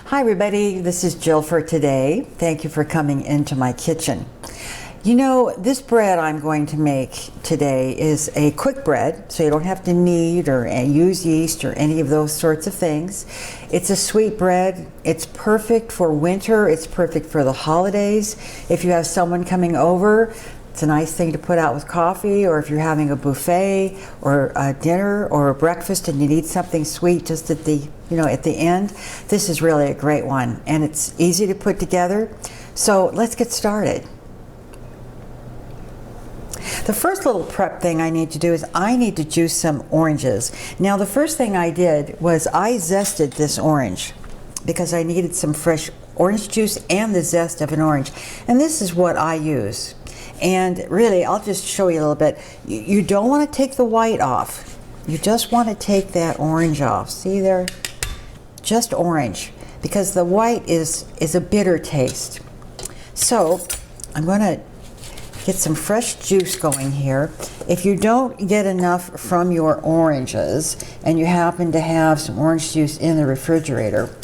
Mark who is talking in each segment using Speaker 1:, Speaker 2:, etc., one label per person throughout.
Speaker 1: Hi everybody, this is Jill for today. Thank you for coming into my kitchen. You know, this bread I'm going to make today is a quick bread, so you don't have to knead or use yeast or any of those sorts of things. It's a sweet bread. It's perfect for winter. It's perfect for the holidays. If you have someone coming over, it's a nice thing to put out with coffee, or if you're having a buffet or a dinner or a breakfast and you need something sweet just at the end. This is really a great one, and it's easy to put together. So let's get started. The first little prep thing I need to do is I need to juice some oranges. Now the first thing I did was I zested this orange because I needed some fresh orange juice and the zest of an orange. And this is what I use. And really, I'll just show you a little bit. You don't want to take the white off. You just want to take that orange off. See there? Just orange, because the white is a bitter taste. So I'm going to get some fresh juice going here. If you don't get enough from your oranges and you happen to have some orange juice in the refrigerator,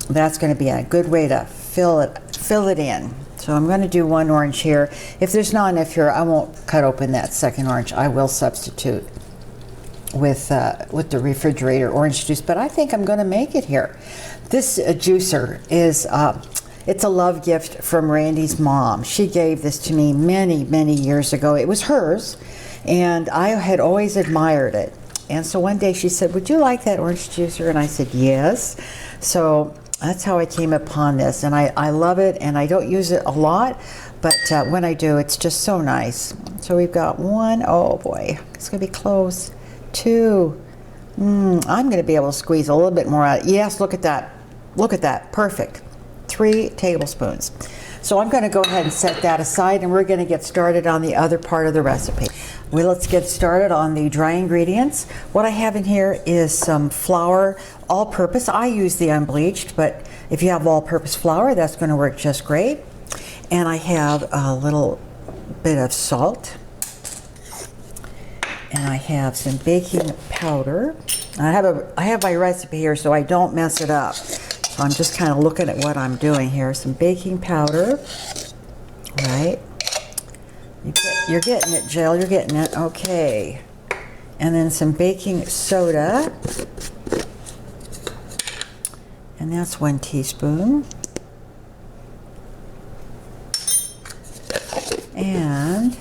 Speaker 1: that's going to be a good way to fill it in. So I'm going to do one orange here. If there's not enough here, I won't cut open that second orange. I will substitute with the refrigerator orange juice, but I think I'm going to make it here. This juicer is it's a love gift from Randy's mom. She gave this to me many years ago. It was hers, and I had always admired it. And so one day she said, "Would you like that orange juicer?" And I said, "Yes." So that's how I came upon this, and I love it, and I don't use it a lot, but when I do, it's just so nice. So we've got one, oh boy, it's gonna be close. Two, I'm gonna be able to squeeze a little bit more out. Yes, look at that, perfect. 3 tablespoons. So I'm gonna go ahead and set that aside, and we're gonna get started on the other part of the recipe. Well, let's get started on the dry ingredients. What I have in here is some flour, all-purpose. I use the unbleached, but if you have all-purpose flour, that's going to work just great. And I have a little bit of salt. And I have some baking powder. I have my recipe here so I don't mess it up. So I'm just kind of looking at what I'm doing here. Some baking powder, right? You're getting it, Jill, you're getting it. Okay. And then some baking soda. And that's 1 teaspoon. And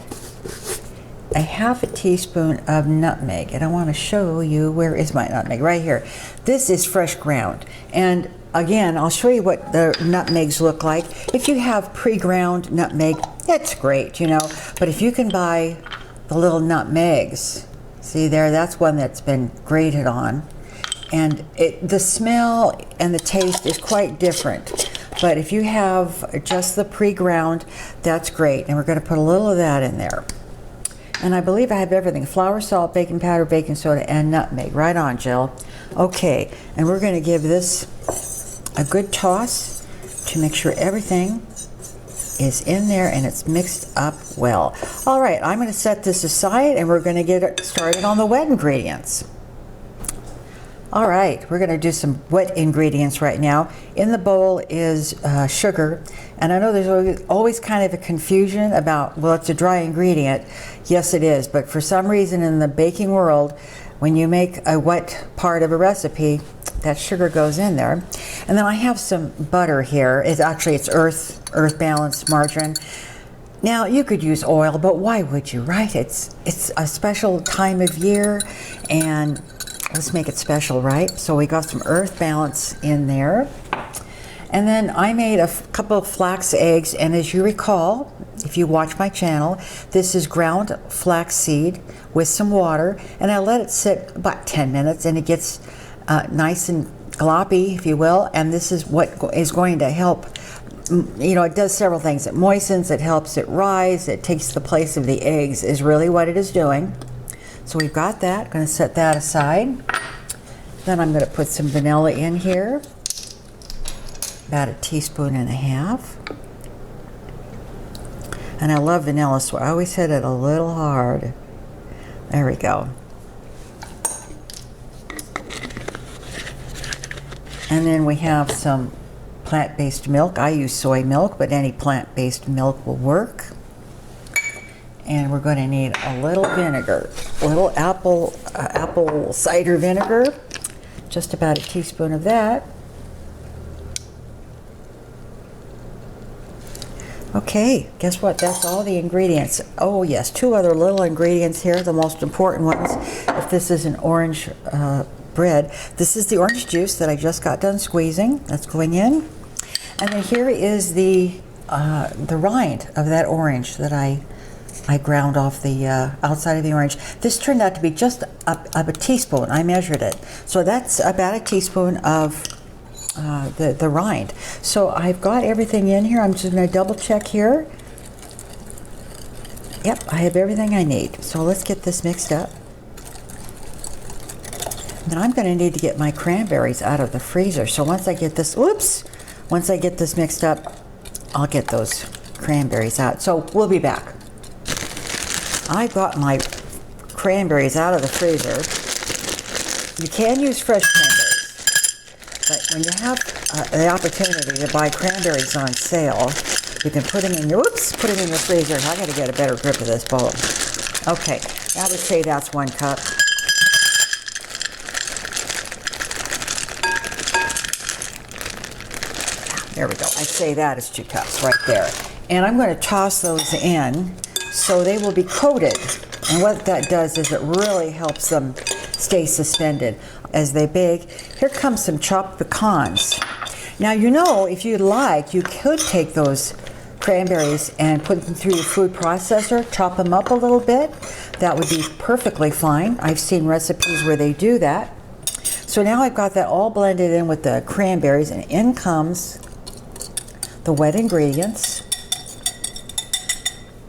Speaker 1: a half a teaspoon of nutmeg. And I want to show you, where is my nutmeg? Right here. This is fresh ground. And again, I'll show you what the nutmegs look like. If you have pre-ground nutmeg, that's great, you know. But if you can buy the little nutmegs, see there, that's one that's been grated on. And the smell and the taste is quite different. But if you have just the pre-ground, that's great. And we're going to put a little of that in there. And I believe I have everything: flour, salt, baking powder, baking soda, and nutmeg. Right on, Jill. Okay, and we're going to give this a good toss to make sure everything is in there and it's mixed up well. All right, I'm going to set this aside and we're going to get started on the wet ingredients. All right, we're going to do some wet ingredients right now. In the bowl is sugar, and I know there's always kind of a confusion about, well, it's a dry ingredient. Yes, it is, but for some reason in the baking world, when you make a wet part of a recipe, that sugar goes in there. And then I have some butter here. It's earth balanced margarine. Now you could use oil, but why would you, right? It's a special time of year, and let's make it special, right? So we got some earth balance in there. And then I made a couple of flax eggs, and as you recall, if you watch my channel, this is ground flaxseed with some water, and I let it sit about 10 minutes, and it gets nice and gloppy, if you will, and this is what is going to help. You know, it does several things. It moistens, it helps it rise, it takes the place of the eggs, is really what it is doing. So we've got that. Going to set that aside. Then I'm going to put some vanilla in here, about 1.5 teaspoons. And I love vanilla, so I always hit it a little hard. There we go. And then we have some plant-based milk. I use soy milk, but any plant-based milk will work. And we're going to need a little vinegar, a little apple cider vinegar, just about a teaspoon of that. Okay, guess what? That's all the ingredients. Oh yes, 2 other little ingredients here, the most important ones. If this is an orange bread, this is the orange juice that I just got done squeezing. That's going in. And then here is the rind of that orange that I ground off the outside of the orange. This turned out to be just a teaspoon. I measured it. So that's about a teaspoon of the rind. So I've got everything in here. I'm just going to double check here. Yep, I have everything I need. So let's get this mixed up. Then I'm going to need to get my cranberries out of the freezer. So once I get this, once I get this mixed up, I'll get those cranberries out. So we'll be back. I got my cranberries out of the freezer. You can use fresh cranberries, but when you have the opportunity to buy cranberries on sale, you can put them in your, put them in your freezer. I got to get a better grip of this bowl. Okay, I would say that's 1 cup. There we go. I'd say that is 2 cups right there. And I'm going to toss those in so they will be coated. And what that does is it really helps them stay suspended as they bake. Here comes some chopped pecans. Now, you know, if you'd like, you could take those cranberries and put them through your food processor, chop them up a little bit. That would be perfectly fine. I've seen recipes where they do that. So now I've got that all blended in with the cranberries, and in comes the wet ingredients.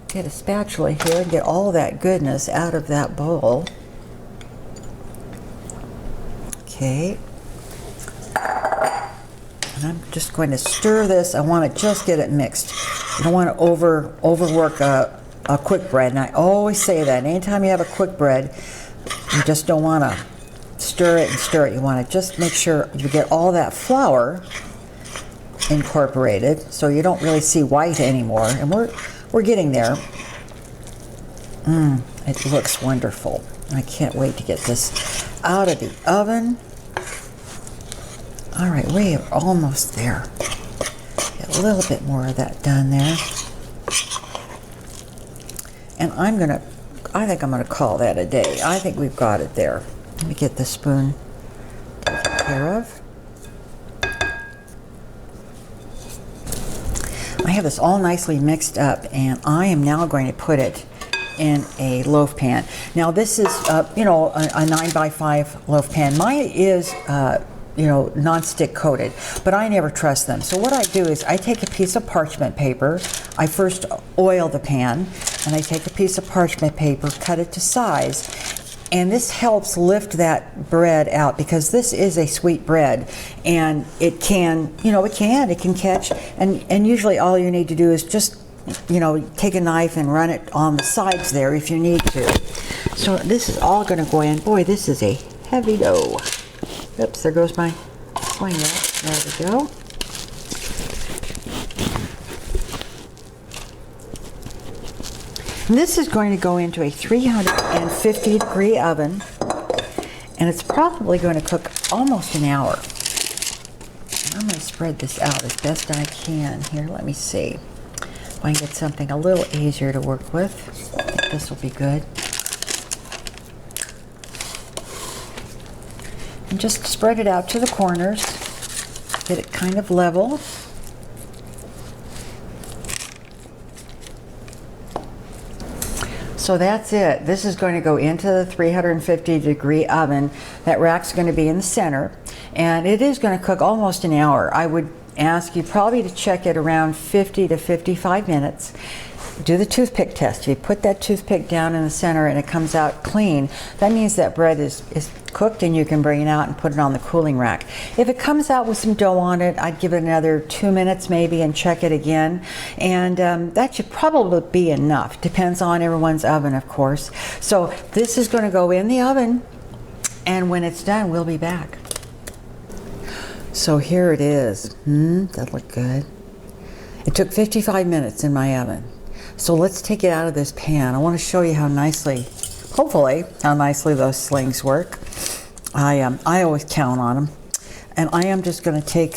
Speaker 1: Get a spatula here and get all that goodness out of that bowl. Okay. And I'm just going to stir this. I want to just get it mixed. You don't want to overwork a quick bread. And I always say that. Anytime you have a quick bread, you just don't want to stir it and stir it. You want to just make sure you get all that flour incorporated so you don't really see white anymore. And we're getting there. It looks wonderful. I can't wait to get this out of the oven. All right, we are almost there. Get a little bit more of that done there. And I think I'm gonna call that a day. I think we've got it there. Let me get the spoon taken care of. I have this all nicely mixed up, and I am now going to put it in a loaf pan. Now this is, you know, a 9x5 loaf pan. Mine is, you know, non-stick coated, but I never trust them. So what I do is I take a piece of parchment paper. I first oil the pan, and I take a piece of parchment paper, cut it to size, and this helps lift that bread out because this is a sweet bread, and it can, you know, it can catch, and usually all you need to do is just, you know, take a knife and run it on the sides there if you need to. So this is all going to go in. Boy, this is a heavy dough. Oops, there goes my coin there. There we go. And this is going to go into a 350-degree oven, and it's probably going to cook almost an hour. And I'm going to spread this out as best I can here. Let me see if I can get something a little easier to work with. I think this will be good. And just spread it out to the corners. Get it kind of level. So that's it. This is going to go into the 350-degree oven. That rack's going to be in the center, and it is going to cook almost an hour. I would ask you probably to check it around 50 to 55 minutes. Do the toothpick test. If you put that toothpick down in the center and it comes out clean, that means that bread is cooked, and you can bring it out and put it on the cooling rack. If it comes out with some dough on it, I'd give it another 2 minutes maybe and check it again. And that should probably be enough. Depends on everyone's oven, of course. So this is going to go in the oven, and when it's done, we'll be back. So here it is. That looked good. It took 55 minutes in my oven. So let's take it out of this pan. I want to show you how nicely, hopefully, how nicely those slings work. I always count on them. And I am just going to take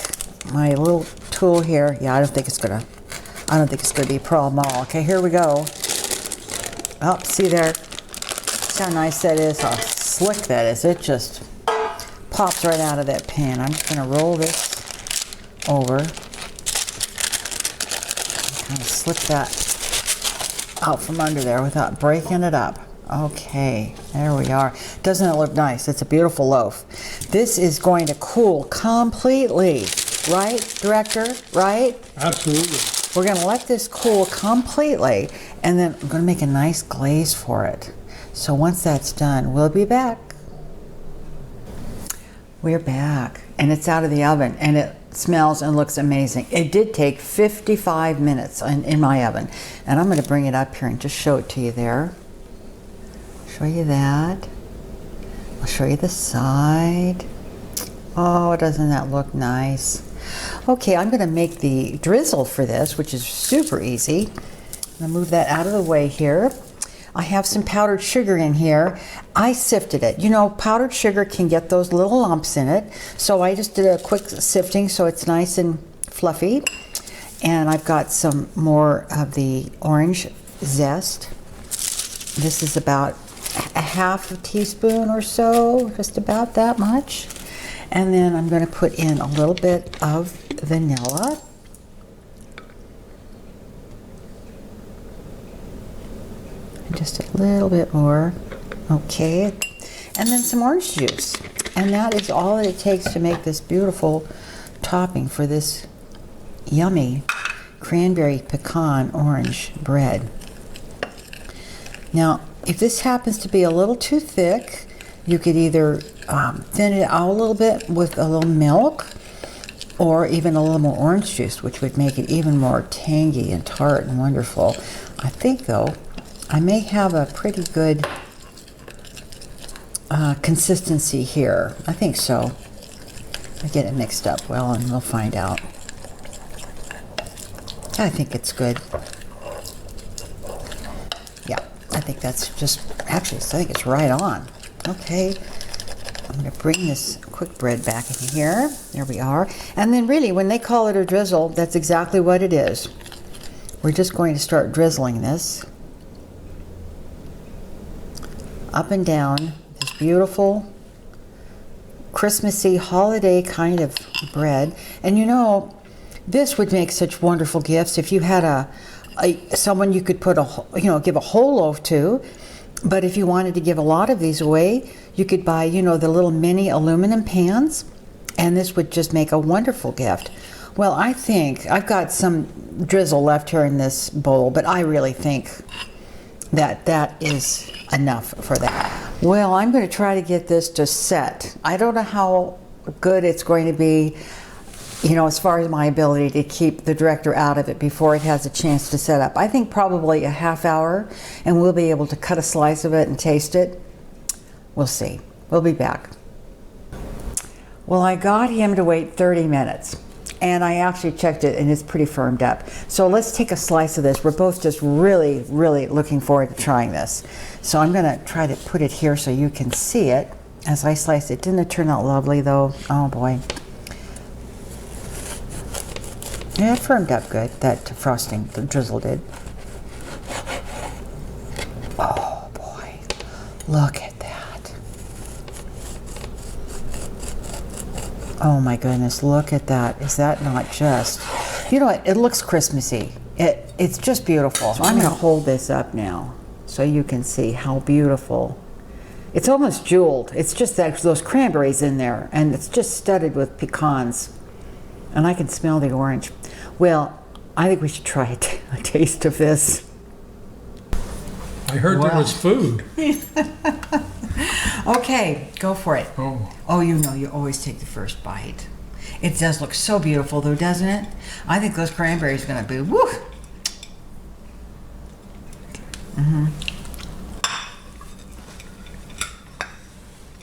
Speaker 1: my little tool here. Yeah, I don't think it's going to be a problem at all. Okay, here we go. Oh, see there? See how nice that is, how slick that is. It just pops right out of that pan. I'm just going to roll this over. Kind of slip that out from under there without breaking it up. Okay, there we are. Doesn't it look nice? It's a beautiful loaf. This is going to cool completely, right, Director? Right?
Speaker 2: Absolutely.
Speaker 1: We're going to let this cool completely, and then I'm going to make a nice glaze for it. So once that's done, we'll be back. We're back, and it's out of the oven, and it smells and looks amazing. It did take 55 minutes in my oven, and I'm going to bring it up here and just show it to you there. Show you that. I'll show you the side. Oh, doesn't that look nice? Okay, I'm going to make the drizzle for this, which is super easy. I'm going to move that out of the way here. I have some powdered sugar in here. I sifted it. You know, powdered sugar can get those little lumps in it, so I just did a quick sifting so it's nice and fluffy. And I've got some more of the orange zest. This is about a half a teaspoon or so, just about that much. And then I'm going to put in a little bit of vanilla. And just a little bit more. Okay. And then some orange juice. And that is all that it takes to make this beautiful topping for this yummy cranberry pecan orange bread. Now, if this happens to be a little too thick, you could either thin it out a little bit with a little milk or even a little more orange juice, which would make it even more tangy and tart and wonderful. I think, though, I may have a pretty good consistency here. I think so. I get it mixed up well, and we'll find out. I think it's good. Yeah, I think that's just, actually, I think it's right on. Okay, I'm going to bring this quick bread back in here. There we are. And then really, when they call it a drizzle, that's exactly what it is. We're just going to start drizzling this up and down this beautiful Christmassy holiday kind of bread. And you know, this would make such wonderful gifts if you had someone you could put give a whole loaf to. But if you wanted to give a lot of these away, you could buy, the little mini aluminum pans, and this would just make a wonderful gift. Well, I think I've got some drizzle left here in this bowl, but I really think that is enough for that. Well, I'm going to try to get this to set. I don't know how good it's going to be, as far as my ability to keep the director out of it before it has a chance to set up. I think probably a half hour, and we'll be able to cut a slice of it and taste it. We'll see. We'll be back. Well, I got him to wait 30 minutes, and I actually checked it, and it's pretty firmed up. So let's take a slice of this. We're both just really, really looking forward to trying this. So I'm going to try to put it here so you can see it as I slice it. Didn't it turn out lovely, though? Oh, boy. Yeah, it firmed up good, that frosting, the drizzle did. Oh boy, look at that. Oh my goodness, look at that. Is that not just, it looks Christmassy. It's just beautiful. So I'm gonna hold this up now so you can see how beautiful. It's almost jeweled. It's just those cranberries in there, and it's just studded with pecans. And I can smell the orange. Well, I think we should try a taste of this.
Speaker 2: I heard there was food.
Speaker 1: Okay, go for it.
Speaker 2: Oh,
Speaker 1: you always take the first bite. It does look so beautiful, though, doesn't it? I think those cranberries are going to be, woo! Mm-hmm.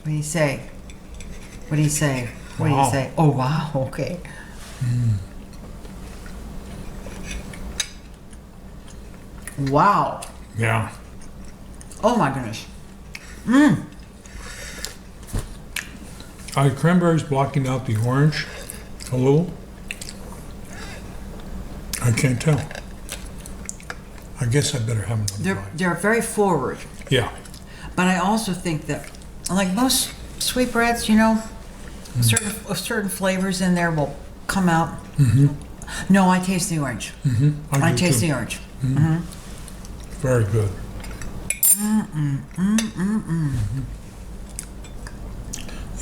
Speaker 1: What do you say? What do you say? What do you
Speaker 2: Wow.
Speaker 1: say? Oh, wow, okay. Wow.
Speaker 2: Yeah.
Speaker 1: Oh my goodness.
Speaker 2: Are the cranberries blocking out the orange a little? I can't tell. I guess I better have another bite.
Speaker 1: They're very forward,
Speaker 2: Yeah.
Speaker 1: but I also think that, like most sweetbreads, you know, certain flavors in there will come out. No, I taste the orange. I
Speaker 2: do
Speaker 1: taste
Speaker 2: too.
Speaker 1: the orange.
Speaker 2: Very good.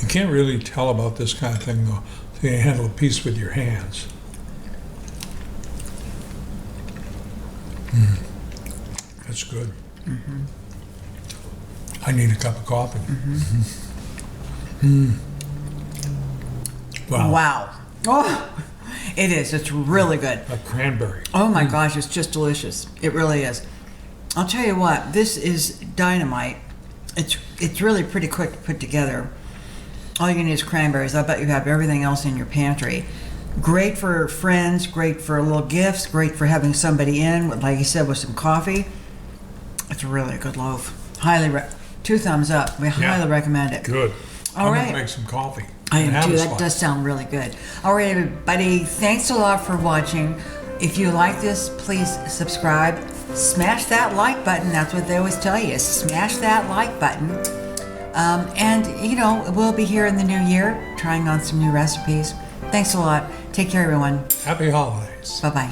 Speaker 2: You can't really tell about this kind of thing though. So you handle a piece with your hands. That's good. I need a cup of coffee. Wow.
Speaker 1: Wow. Oh, it is. It's really good.
Speaker 2: A cranberry.
Speaker 1: Oh my gosh, it's just delicious. It really is. I'll tell you what, this is dynamite. It's really pretty quick to put together. All you need is cranberries. I bet you have everything else in your pantry. Great for friends, great for little gifts, great for having somebody in, like you said, with some coffee. It's really a good loaf. 2 thumbs up. We highly recommend it.
Speaker 2: Good.
Speaker 1: All
Speaker 2: I'm
Speaker 1: right.
Speaker 2: gonna make some coffee.
Speaker 1: I
Speaker 2: and have
Speaker 1: do.
Speaker 2: a
Speaker 1: That
Speaker 2: slice.
Speaker 1: does sound really good. All right, everybody. Thanks a lot for watching. If you like this, please subscribe. Smash that like button. That's what they always tell you. Smash that like button. And, you know, we'll be here in the new year trying on some new recipes. Thanks a lot. Take care, everyone.
Speaker 2: Happy holidays.
Speaker 1: Bye-bye.